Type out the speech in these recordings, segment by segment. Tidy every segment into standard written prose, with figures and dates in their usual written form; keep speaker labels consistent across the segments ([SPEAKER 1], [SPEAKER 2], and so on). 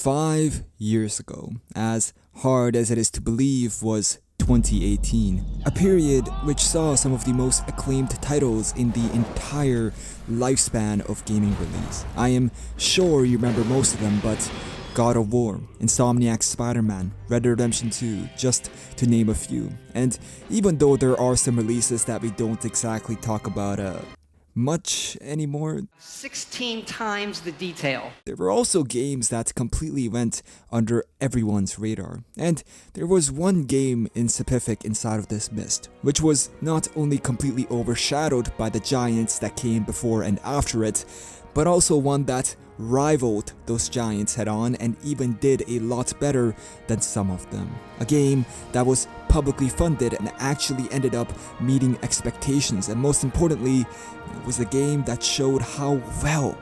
[SPEAKER 1] 5 years ago, as hard as it is to believe, was 2018, a period which saw some of the most acclaimed titles in the entire lifespan of gaming release. I am sure you remember most of them, but God of War, Insomniac's Spider-Man, Red Dead Redemption 2, just to name a few. And even though there are some releases that we don't exactly talk about much anymore,
[SPEAKER 2] 16 times the detail.
[SPEAKER 1] There were also games that completely went under everyone's radar. And there was one game in specific inside of this mist, which was not only completely overshadowed by the giants that came before and after it, but also one that rivaled those giants head on and even did a lot better than some of them. A game that was publicly funded and actually ended up meeting expectations, and most importantly, it was a game that showed how well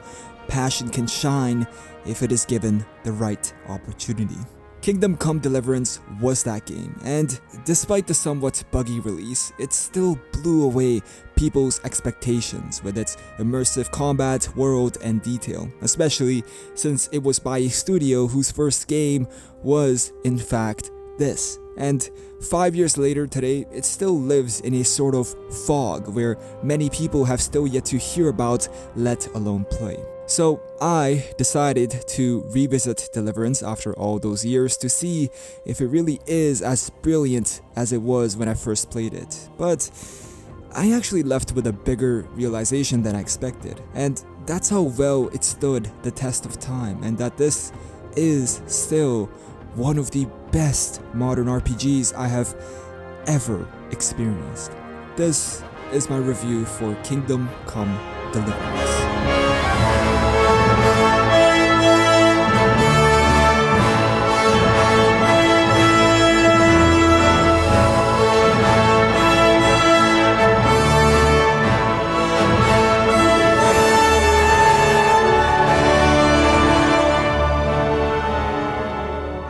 [SPEAKER 1] passion can shine if it is given the right opportunity. Kingdom Come Deliverance was that game, and despite the somewhat buggy release, it still blew away people's expectations with its immersive combat, world, and detail, especially since it was by a studio whose first game was, in fact, this. And 5 years later today, it still lives in a sort of fog where many people have still yet to hear about, let alone play. So I decided to revisit Deliverance after all those years to see if it really is as brilliant as it was when I first played it. But I actually left with a bigger realization than I expected, and that's how well it stood the test of time, and that this is still one of the best modern RPGs I have ever experienced. This is my review for Kingdom Come Deliverance.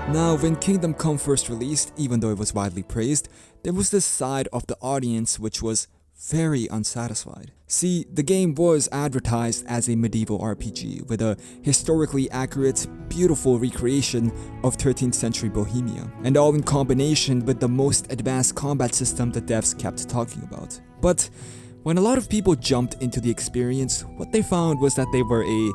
[SPEAKER 1] Now, when Kingdom Come first released, even though it was widely praised, there was this side of the audience which was very unsatisfied. See, the game was advertised as a medieval RPG with a historically accurate, beautiful recreation of 13th century Bohemia, and all in combination with the most advanced combat system the devs kept talking about. But when a lot of people jumped into the experience, what they found was that they were a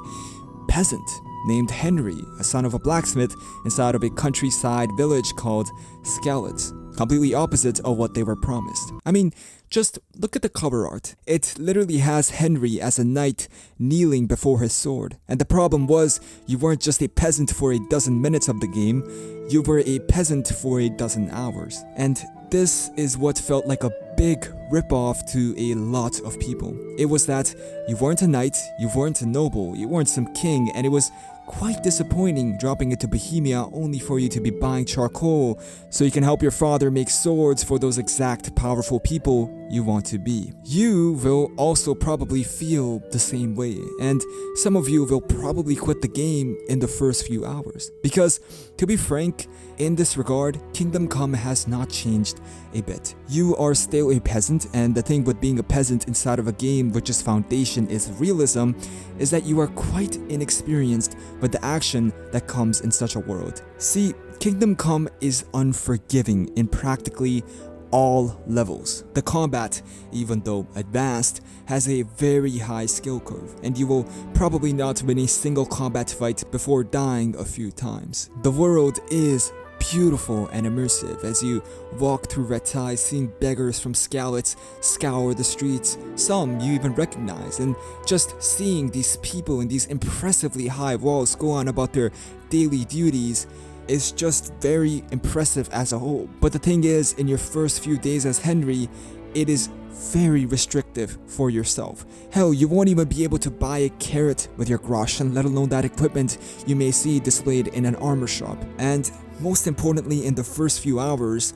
[SPEAKER 1] peasant named Henry, a son of a blacksmith inside of a countryside village called Skalitz, completely opposite of what they were promised. I mean, just look at the cover art. It literally has Henry as a knight kneeling before his sword. And the problem was, you weren't just a peasant for a dozen minutes of the game, you were a peasant for a dozen hours. And this is what felt like a big ripoff to a lot of people. It was that you weren't a knight, you weren't a noble, you weren't some king, and it was quite disappointing dropping into Bohemia only for you to be buying charcoal so you can help your father make swords for those exact powerful people you want to be. You will also probably feel the same way, and some of you will probably quit the game in the first few hours. Because, to be frank, in this regard, Kingdom Come has not changed a bit. You are still a peasant, and the thing with being a peasant inside of a game which's foundation is realism is that you are quite inexperienced with the action that comes in such a world. See, Kingdom Come is unforgiving in practically all levels. The combat, even though advanced, has a very high skill curve, and you will probably not win a single combat fight before dying a few times. The world is beautiful and immersive as you walk through red ties, seeing beggars from Skalitz scour the streets, some you even recognize, and just seeing these people in these impressively high walls go on about their daily duties is just very impressive as a whole. But the thing is, in your first few days as Henry, it is very restrictive for yourself. Hell, you won't even be able to buy a carrot with your groschen, let alone that equipment you may see displayed in an armor shop. And most importantly, in the first few hours,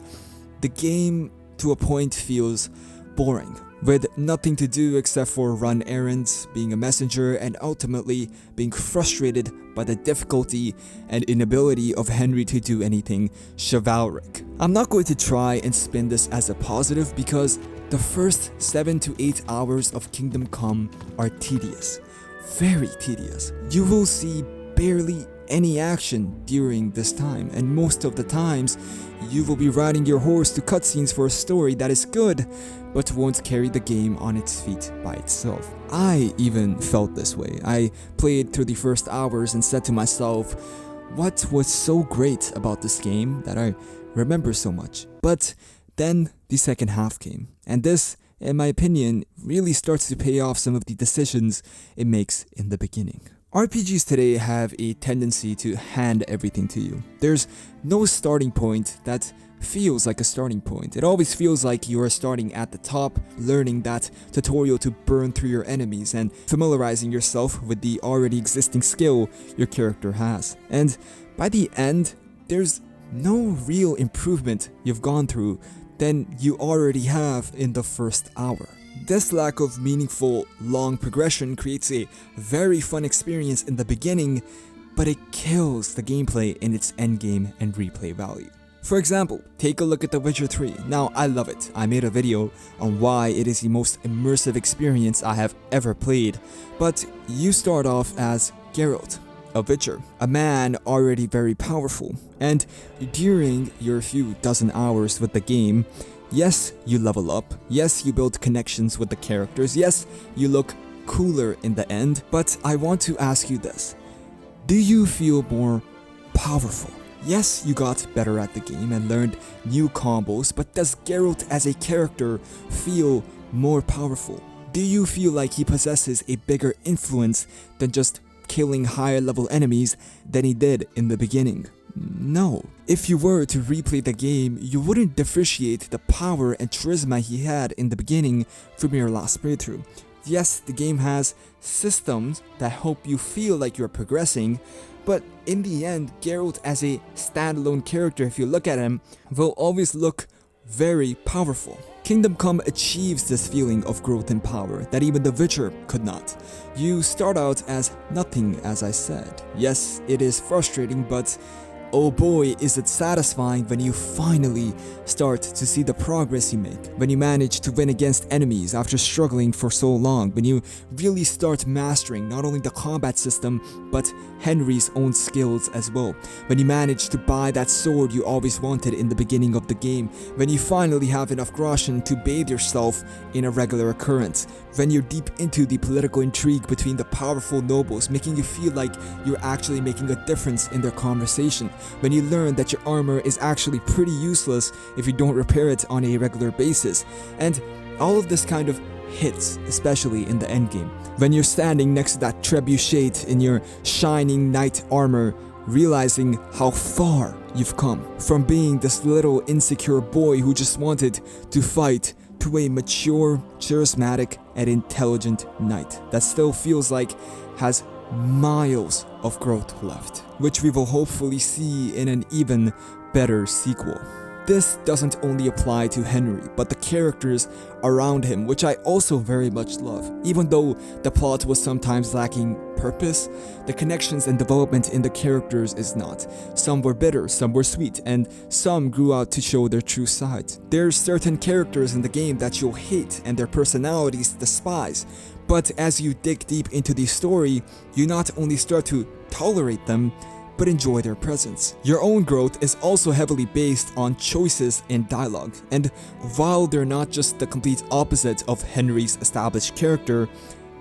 [SPEAKER 1] the game to a point feels boring, with nothing to do except for run errands, being a messenger, and ultimately being frustrated by the difficulty and inability of Henry to do anything chivalric. I'm not going to try and spin this as a positive because the first 7 to 8 hours of Kingdom Come are tedious, very tedious. You will see barely any action during this time, and most of the times you will be riding your horse to cutscenes for a story that is good but won't carry the game on its feet by itself. I even felt this way. I played through the first hours and said to myself, what was so great about this game that I remember so much? But then the second half came, and this, in my opinion, really starts to pay off some of the decisions it makes in the beginning. RPGs today have a tendency to hand everything to you. There's no starting point that feels like a starting point. It always feels like you are starting at the top, learning that tutorial to burn through your enemies and familiarizing yourself with the already existing skill your character has. And by the end, there's no real improvement you've gone through than you already have in the first hour. This lack of meaningful, long progression creates a very fun experience in the beginning, but it kills the gameplay in its endgame and replay value. For example, take a look at The Witcher 3. Now, I love it. I made a video on why it is the most immersive experience I have ever played, but you start off as Geralt, a Witcher, a man already very powerful, and during your few dozen hours with the game, yes, you level up, yes, you build connections with the characters, yes, you look cooler in the end, but I want to ask you this. Do you feel more powerful? Yes, you got better at the game and learned new combos, but does Geralt as a character feel more powerful? Do you feel like he possesses a bigger influence than just killing higher level enemies than he did in the beginning? No. If you were to replay the game, you wouldn't differentiate the power and charisma he had in the beginning from your last playthrough. Yes, the game has systems that help you feel like you're progressing, but in the end, Geralt as a standalone character, if you look at him, will always look very powerful. Kingdom Come achieves this feeling of growth and power that even The Witcher could not. You start out as nothing, as I said. Yes, it is frustrating, but oh boy, is it satisfying when you finally start to see the progress you make, when you manage to win against enemies after struggling for so long, when you really start mastering not only the combat system, but Henry's own skills as well, when you manage to buy that sword you always wanted in the beginning of the game, when you finally have enough groschen to bathe yourself in a regular occurrence, when you're deep into the political intrigue between the powerful nobles, making you feel like you're actually making a difference in their conversation, when you learn that your armor is actually pretty useless if you don't repair it on a regular basis, and all of this kind of hits, especially in the endgame. When you're standing next to that trebuchet in your shining knight armor, realizing how far you've come from being this little insecure boy who just wanted to fight to a mature, charismatic, and intelligent knight that still feels like has miles of growth left, which we will hopefully see in an even better sequel. This doesn't only apply to Henry, but the characters around him, which I also very much love. Even though the plot was sometimes lacking purpose, the connections and development in the characters is not. Some were bitter, some were sweet, and some grew out to show their true sides. There's certain characters in the game that you'll hate and their personalities despise, but as you dig deep into the story, you not only start to tolerate them, but enjoy their presence. Your own growth is also heavily based on choices in dialogue, and while they're not just the complete opposite of Henry's established character,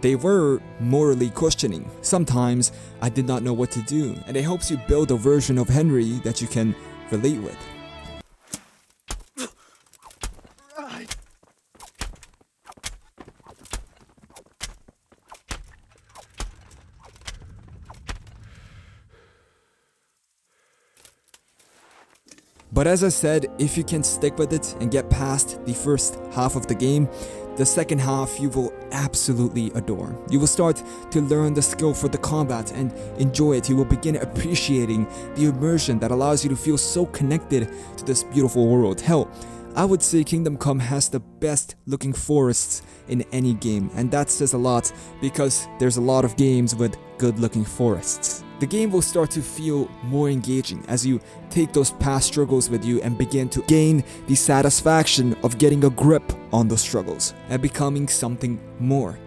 [SPEAKER 1] they were morally questioning. Sometimes I did not know what to do, and it helps you build a version of Henry that you can relate with. But as I said, if you can stick with it and get past the first half of the game, the second half you will absolutely adore. You will start to learn the skill for the combat and enjoy it. You will begin appreciating the immersion that allows you to feel so connected to this beautiful world. Hell, I would say Kingdom Come has the best looking forests in any game, and that says a lot because there's a lot of games with good looking forests. The game will start to feel more engaging as you take those past struggles with you and begin to gain the satisfaction of getting a grip on those struggles and becoming something more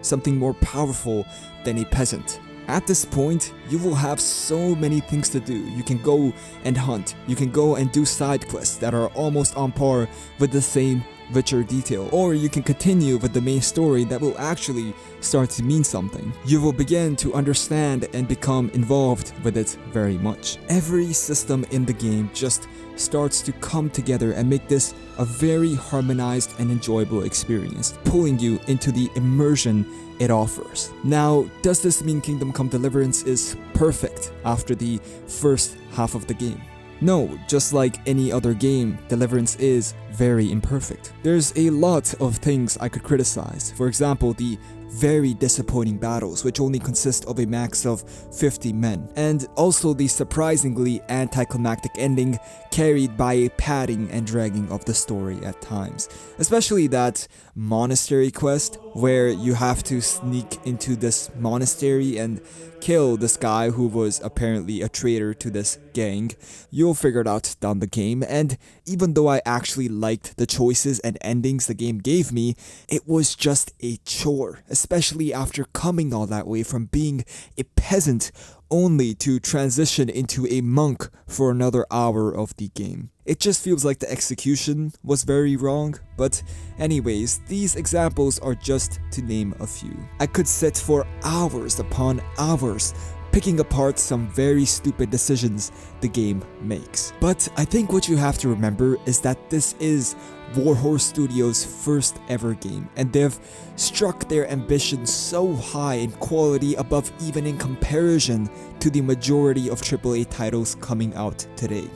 [SPEAKER 1] powerful than a peasant. At this point, you will have so many things to do. You can go and hunt, you can go and do side quests that are almost on par with the same richer detail, or you can continue with the main story that will actually start to mean something. You will begin to understand and become involved with it very much. Every system in the game just starts to come together and make this a very harmonized and enjoyable experience, pulling you into the immersion it offers. Now, does this mean Kingdom Come Deliverance is perfect after the first half of the game? No, just like any other game, Deliverance is very imperfect. There's a lot of things I could criticize. For example, the very disappointing battles, which only consist of a max of 50 men, and also the surprisingly anticlimactic ending carried by a padding and dragging of the story at times. Especially that monastery quest where you have to sneak into this monastery and kill this guy who was apparently a traitor to this gang. You'll figure it out down the game, and even though I actually liked the choices and endings the game gave me, it was just a chore, especially after coming all that way from being a peasant only to transition into a monk for another hour of the game. It just feels like the execution was very wrong, but anyways, these examples are just to name a few. I could sit for hours upon hours picking apart some very stupid decisions the game makes. But I think what you have to remember is that this is Warhorse Studios' first ever game, and they've struck their ambition so high in quality above even in comparison to the majority of AAA titles coming out today.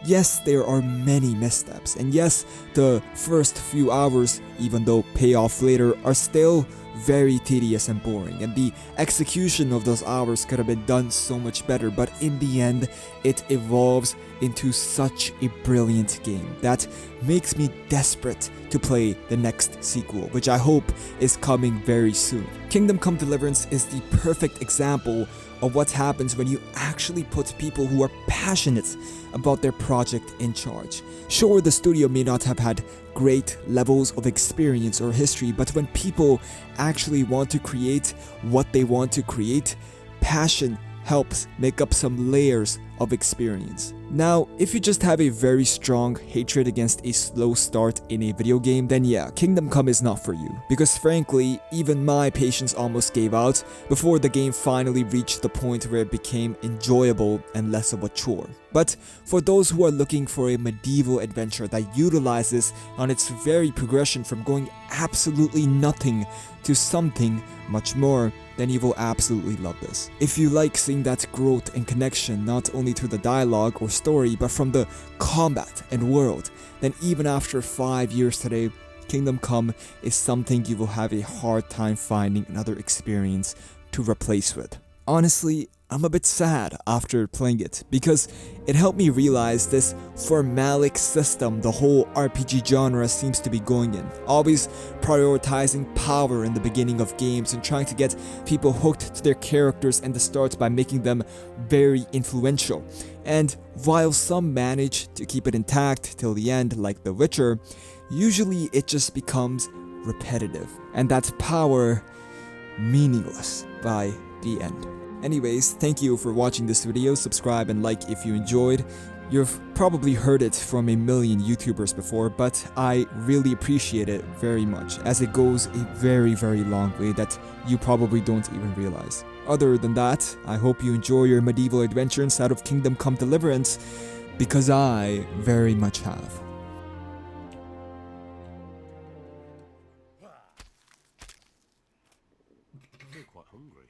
[SPEAKER 1] Yes, there are many missteps, and yes, the first few hours, even though payoff later, are still very tedious and boring, and the execution of those hours could have been done so much better, but in the end, it evolves into such a brilliant game that makes me desperate to play the next sequel, which I hope is coming very soon. Kingdom Come Deliverance is the perfect example of what happens when you actually put people who are passionate about their project in charge. Sure, the studio may not have had great levels of experience or history, but when people actually want to create what they want to create, passion helps make up some layers of experience. Now, if you just have a very strong hatred against a slow start in a video game, then yeah, Kingdom Come is not for you. Because frankly, even my patience almost gave out before the game finally reached the point where it became enjoyable and less of a chore. But for those who are looking for a medieval adventure that utilizes on its very progression from going absolutely nothing to something much more, then you will absolutely love this. If you like seeing that growth and connection not only through the dialogue or story but from the combat and world, then even after 5 years today, Kingdom Come is something you will have a hard time finding another experience to replace with. Honestly, I'm a bit sad after playing it because it helped me realize this formalic system the whole RPG genre seems to be going in, always prioritizing power in the beginning of games and trying to get people hooked to their characters in the start by making them very influential. And while some manage to keep it intact till the end like The Witcher, usually it just becomes repetitive and that power meaningless by the end. Anyways, thank you for watching this video, subscribe and like if you enjoyed. You've probably heard it from a million YouTubers before, but I really appreciate it very much as it goes a very long way that you probably don't even realize. Other than that, I hope you enjoy your medieval adventure inside of Kingdom Come Deliverance, because I very much have.
[SPEAKER 3] I'm quite hungry.